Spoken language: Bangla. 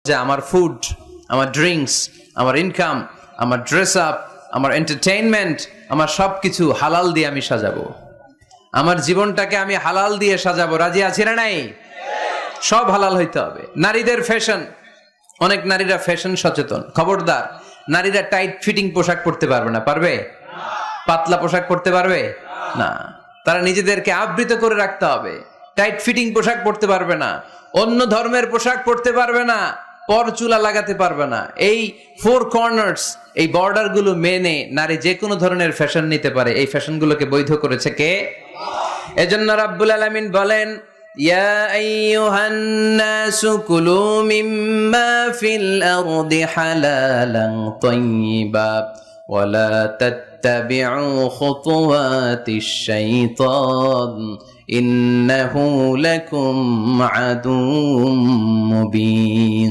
যে আমার ফুড, আমার ড্রিঙ্কস, আমার ইনকাম, আমার ড্রেস আপ, আমার এন্টারটেইনমেন্ট, আমার সবকিছু হালাল দিয়ে আমি সাজাবো। আমার জীবনটাকে আমি হালাল দিয়ে সাজাবো। রাজি আছি না নাই? সব হালাল হইতে হবে। নারীদের ফ্যাশন, অনেক নারীরা ফ্যাশন সচেতন। খবরদার, নারীরা টাইট ফিটিং পোশাক পরতে পারবে না। পারবে? পাতলা পোশাক পরতে পারবে না। তারা নিজেদেরকে আবৃত করে রাখতে হবে। টাইট ফিটিং পোশাক পরতে পারবে না, অন্য ধর্মের পোশাক পরতে পারবে না, পর চুলা লাগাতে পারবে না। এই ফোর কর্নার্স, এই বর্ডার গুলো মেনে নারী যে কোনো ধরনের ফ্যাশন নিতে পারে। এই ফ্যাশন গুলোকে বৈধ করেছে কে? এজন্য রাব্বুল আলামিন বলেন, ইয়া আইয়ুহান নাসু কুলু মিম্মা ফিল আরদি হালালান তাইয়্যিবা ওয়া লা তাত্তাবিউ খুতুওয়াতিশ শাইতান ইন্নাহু লাকুম আদুউম মুবিন।